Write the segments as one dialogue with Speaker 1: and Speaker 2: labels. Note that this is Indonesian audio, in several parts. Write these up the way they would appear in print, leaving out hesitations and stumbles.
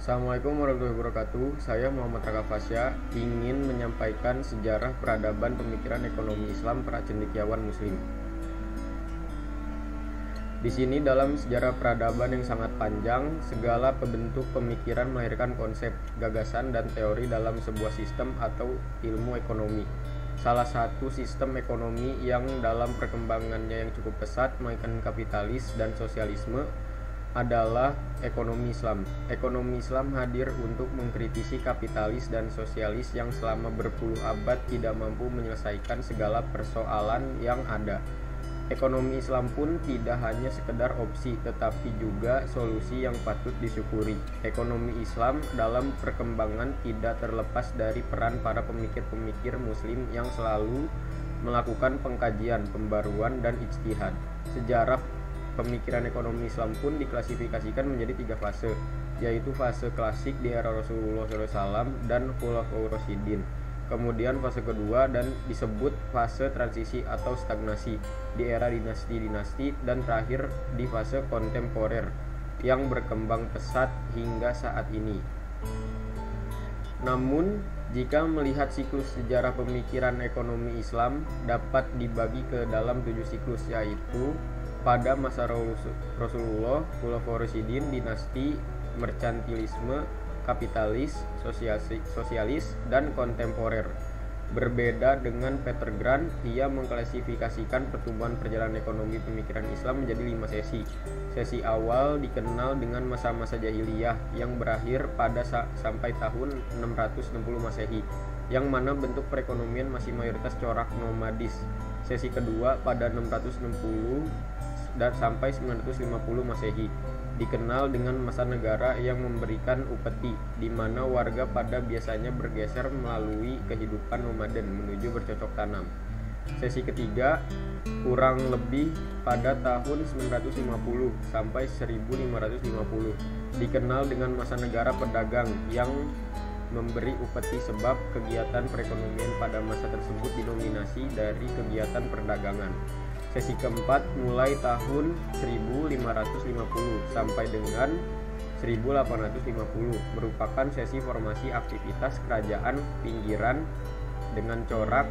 Speaker 1: Assalamualaikum warahmatullahi wabarakatuh. Saya Muhammad Raka Fasya ingin menyampaikan sejarah peradaban pemikiran ekonomi Islam para cendekiawan Muslim. Di sini dalam sejarah peradaban yang sangat panjang, segala pembentuk pemikiran melahirkan konsep, gagasan, dan teori dalam sebuah sistem atau ilmu ekonomi. Salah satu sistem ekonomi yang dalam perkembangannya yang cukup pesat melahirkan kapitalis dan sosialisme adalah ekonomi Islam. Ekonomi Islam hadir untuk mengkritisi kapitalis dan sosialis yang selama berpuluh abad tidak mampu menyelesaikan segala persoalan yang ada. Ekonomi Islam pun tidak hanya sekedar opsi, tetapi juga solusi yang patut disyukuri. Ekonomi Islam dalam perkembangan tidak terlepas dari peran para pemikir-pemikir Muslim yang selalu melakukan pengkajian, pembaruan, dan ijtihad. Sejarah pemikiran ekonomi Islam pun diklasifikasikan menjadi 3 fase, yaitu fase klasik di era Rasulullah SAW dan Khulafaur Rasyidin. Kemudian fase kedua dan disebut fase transisi atau stagnasi di era dinasti-dinasti, dan terakhir di fase kontemporer yang berkembang pesat hingga saat ini. Namun, jika melihat siklus sejarah pemikiran ekonomi Islam dapat dibagi ke dalam 7 siklus, yaitu pada masa Rasulullah, Khulafaur Rasyidin, dinasti, merkantilisme, kapitalis, sosialis, dan kontemporer. Berbeda dengan Peter Grant, ia mengklasifikasikan pertumbuhan perjalanan ekonomi pemikiran Islam menjadi 5 sesi. Sesi awal dikenal dengan masa-masa jahiliyah yang berakhir pada sampai tahun 660 Masehi, yang mana bentuk perekonomian masih mayoritas corak nomadis. Sesi kedua pada 660 dan sampai 950 Masehi dikenal dengan masa negara yang memberikan upeti, di mana warga pada biasanya bergeser melalui kehidupan nomaden menuju bercocok tanam. Sesi ketiga kurang lebih pada tahun 950 sampai 1550 dikenal dengan masa negara pedagang yang memberi upeti, sebab kegiatan perekonomian pada masa tersebut didominasi dari kegiatan perdagangan. Sesi keempat mulai tahun 1550 sampai dengan 1850 merupakan sesi formasi aktivitas kerajaan pinggiran dengan corak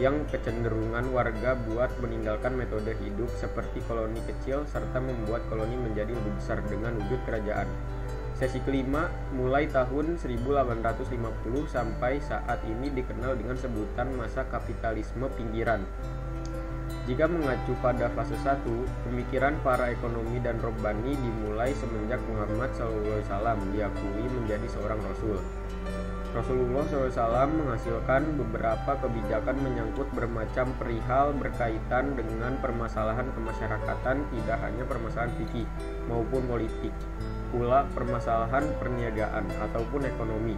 Speaker 1: yang kecenderungan warga buat meninggalkan metode hidup seperti koloni kecil serta membuat koloni menjadi lebih besar dengan wujud kerajaan. Sesi kelima mulai tahun 1850 sampai saat ini dikenal dengan sebutan masa kapitalisme pinggiran. Jika mengacu pada fase 1, pemikiran para ekonomi dan robbani dimulai semenjak Muhammad SAW diakui menjadi seorang rasul. Rasulullah SAW menghasilkan beberapa kebijakan menyangkut bermacam perihal berkaitan dengan permasalahan kemasyarakatan, tidak hanya permasalahan fikih maupun politik, pula permasalahan perniagaan ataupun ekonomi.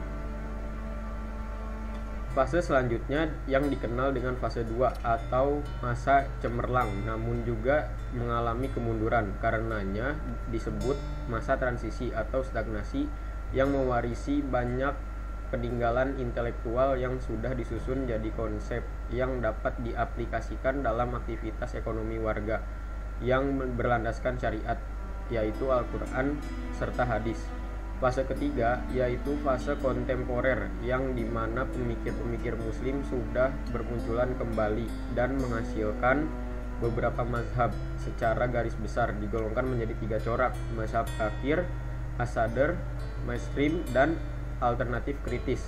Speaker 1: Fase selanjutnya yang dikenal dengan fase 2 atau masa cemerlang, namun juga mengalami kemunduran, karenanya disebut masa transisi atau stagnasi, yang mewarisi banyak peninggalan intelektual yang sudah disusun jadi konsep yang dapat diaplikasikan dalam aktivitas ekonomi warga yang berlandaskan syariat, yaitu Al-Quran serta hadis. Fase ketiga yaitu fase kontemporer, yang dimana pemikir-pemikir Muslim sudah bermunculan kembali dan menghasilkan beberapa mazhab. Secara garis besar digolongkan menjadi 3 corak: mazhab akhir, as-sadr, mainstream, dan alternatif kritis.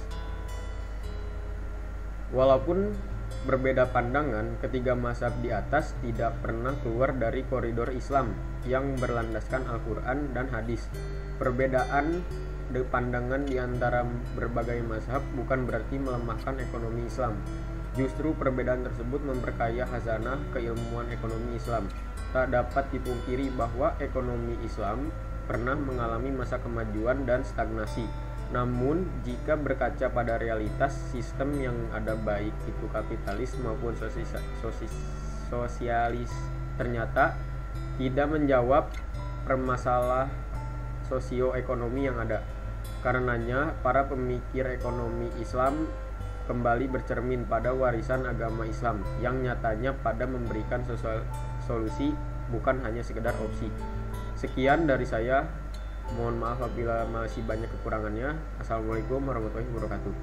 Speaker 1: Walaupun berbeda pandangan, ketiga mazhab di atas tidak pernah keluar dari koridor Islam yang berlandaskan Al-Quran dan hadis. Perbedaan pandangan di antara berbagai mazhab bukan berarti melemahkan ekonomi Islam. Justru perbedaan tersebut memperkaya khazanah keilmuan ekonomi Islam. Tak dapat dipungkiri bahwa ekonomi Islam pernah mengalami masa kemajuan dan stagnasi. Namun, jika berkaca pada realitas sistem yang ada, baik itu kapitalis maupun sosialis, ternyata tidak menjawab permasalahan sosioekonomi yang ada. Karenanya, para pemikir ekonomi Islam kembali bercermin pada warisan agama Islam yang nyatanya pada memberikan solusi, bukan hanya sekedar opsi. Sekian dari saya. Mohon maaf apabila masih banyak kekurangannya. Assalamualaikum warahmatullahi wabarakatuh.